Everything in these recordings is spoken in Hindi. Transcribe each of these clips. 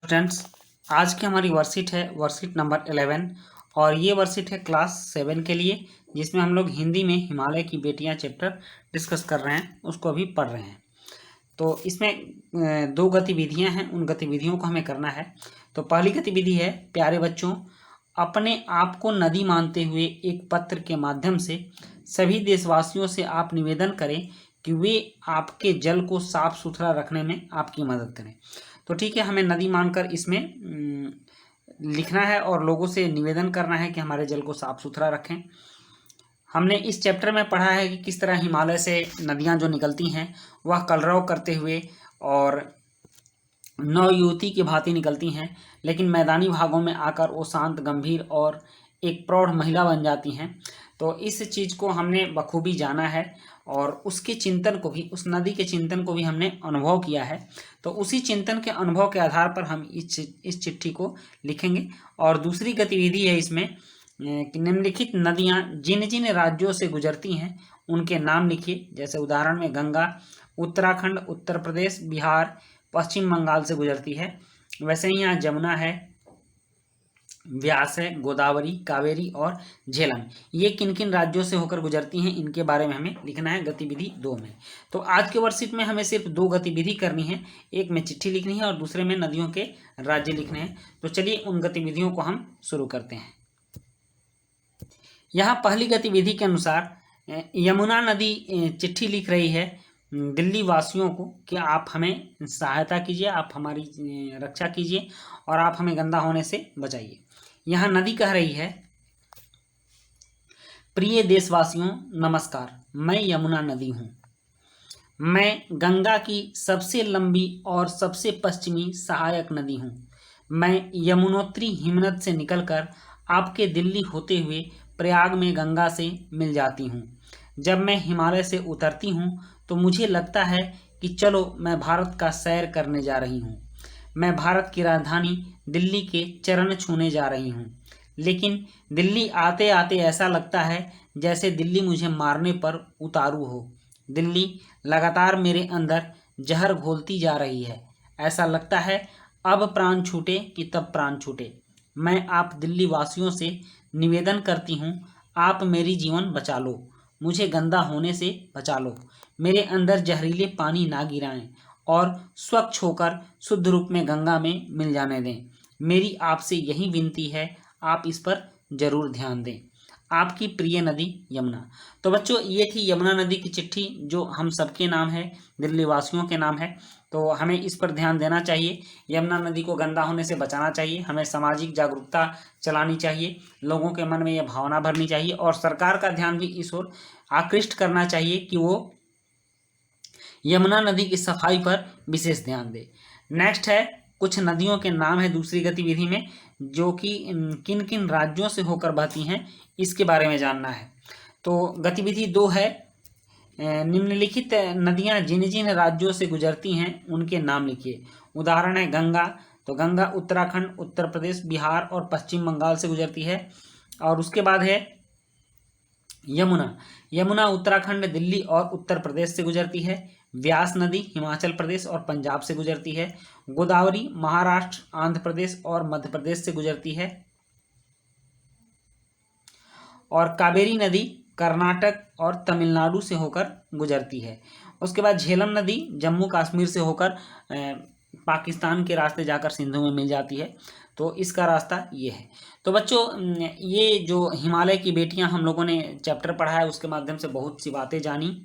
स्टूडेंट्स, आज की हमारी वर्कशीट है वर्कशीट नंबर 11 और ये वर्कशीट है क्लास 7 के लिए, जिसमें हम लोग हिंदी में हिमालय की बेटियां चैप्टर डिस्कस कर रहे हैं, उसको अभी पढ़ रहे हैं। तो इसमें दो गतिविधियां हैं, उन गतिविधियों को हमें करना है। तो पहली गतिविधि है, प्यारे बच्चों, अपने आप को नदी मानते हुए एक पत्र के माध्यम से सभी देशवासियों से आप निवेदन करें कि वे आपके जल को साफ सुथरा रखने में आपकी मदद करें। तो ठीक है, हमें नदी मानकर इसमें लिखना है और लोगों से निवेदन करना है कि हमारे जल को साफ सुथरा रखें। हमने इस चैप्टर में पढ़ा है कि किस तरह हिमालय से नदियां जो निकलती हैं वह कलरव करते हुए और नवयुवती की भांति निकलती हैं, लेकिन मैदानी भागों में आकर वो शांत, गंभीर और एक प्रौढ़ महिला बन जाती हैं। तो इस चीज़ को हमने बखूबी जाना है और उसके चिंतन को भी, उस नदी के चिंतन को भी हमने अनुभव किया है। तो उसी चिंतन के अनुभव के आधार पर हम इस चिट्ठी को लिखेंगे। और दूसरी गतिविधि है इसमें कि निम्नलिखित नदियां जिन जिन राज्यों से गुजरती हैं उनके नाम लिखिए। जैसे उदाहरण में गंगा उत्तराखंड, उत्तर प्रदेश, बिहार, पश्चिम बंगाल से गुजरती है। वैसे ही यहाँ जमुना है, व्यास है, गोदावरी, कावेरी और झेलम, ये किन किन राज्यों से होकर गुजरती हैं, इनके बारे में हमें लिखना है गतिविधि 2 में। तो आज के वर्कशीट में हमें सिर्फ 2 गतिविधि करनी है, एक में चिट्ठी लिखनी है और दूसरे में नदियों के राज्य लिखने हैं। तो चलिए उन गतिविधियों को हम शुरू करते हैं। यहाँ पहली गतिविधि के अनुसार यमुना नदी चिट्ठी लिख रही है दिल्ली वासियों को कि आप हमें सहायता कीजिए, आप हमारी रक्षा कीजिए और आप हमें गंदा होने से बचाइए। यहाँ नदी कह रही है, प्रिय देशवासियों नमस्कार, मैं यमुना नदी हूँ। मैं गंगा की सबसे लंबी और सबसे पश्चिमी सहायक नदी हूँ। मैं यमुनोत्री हिमनद से निकलकर आपके दिल्ली होते हुए प्रयाग में गंगा से मिल जाती हूँ। जब मैं हिमालय से उतरती हूँ तो मुझे लगता है कि चलो मैं भारत का सैर करने जा रही हूँ। मैं भारत की राजधानी दिल्ली के चरण छूने जा रही हूँ, लेकिन दिल्ली आते आते ऐसा लगता है जैसे दिल्ली मुझे मारने पर उतारू हो। दिल्ली लगातार मेरे अंदर जहर घोलती जा रही है। ऐसा लगता है अब प्राण छूटे कि तब प्राण छूटे। मैं आप दिल्ली वासियों से निवेदन करती हूँ, आप मेरी जीवन बचा लो, मुझे गंदा होने से बचा लो, मेरे अंदर जहरीले पानी ना गिराएं और स्वच्छ होकर शुद्ध रूप में गंगा में मिल जाने दें। मेरी आपसे यही विनती है, आप इस पर जरूर ध्यान दें। आपकी प्रिय नदी यमुना। तो बच्चों, ये थी यमुना नदी की चिट्ठी जो हम सबके नाम है, दिल्ली वासियों के नाम है। तो हमें इस पर ध्यान देना चाहिए, यमुना नदी को गंदा होने से बचाना चाहिए, हमें सामाजिक जागरूकता चलानी चाहिए, लोगों के मन में यह भावना भरनी चाहिए और सरकार का ध्यान भी इस ओर आकृष्ट करना चाहिए कि वो यमुना नदी की सफाई पर विशेष ध्यान दे। नेक्स्ट है, कुछ नदियों के नाम है दूसरी गतिविधि में, जो कि किन किन राज्यों से होकर बहती हैं इसके बारे में जानना है। तो गतिविधि 2 है, निम्नलिखित नदियां जिन जिन राज्यों से गुजरती हैं उनके नाम लिखिए। उदाहरण है गंगा, तो गंगा उत्तराखंड, उत्तर प्रदेश, बिहार और पश्चिम बंगाल से गुजरती है। और उसके बाद है यमुना, यमुना उत्तराखंड, दिल्ली और उत्तर प्रदेश से गुजरती है। व्यास नदी हिमाचल प्रदेश और पंजाब से गुजरती है। गोदावरी महाराष्ट्र, आंध्र प्रदेश और मध्य प्रदेश से गुजरती है। और कावेरी नदी कर्नाटक और तमिलनाडु से होकर गुजरती है। उसके बाद झेलम नदी जम्मू कश्मीर से होकर पाकिस्तान के रास्ते जाकर सिंधु में मिल जाती है। तो इसका रास्ता ये है। तो बच्चों, ये जो हिमालय की बेटियां हम लोगों ने चैप्टर पढ़ा है, उसके माध्यम से बहुत सी बातें जानी,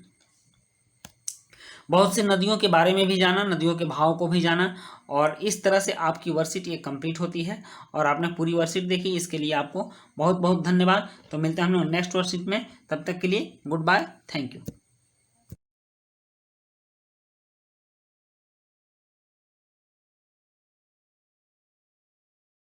बहुत से नदियों के बारे में भी जाना, नदियों के भाव को भी जाना। और इस तरह से आपकी वर्कशीट ये कंप्लीट होती है और आपने पूरी वर्कशीट देखी, इसके लिए आपको बहुत बहुत धन्यवाद। तो मिलते हैं हम लोग नेक्स्ट वर्कशीट में, तब तक के लिए गुड बाय, थैंक यू।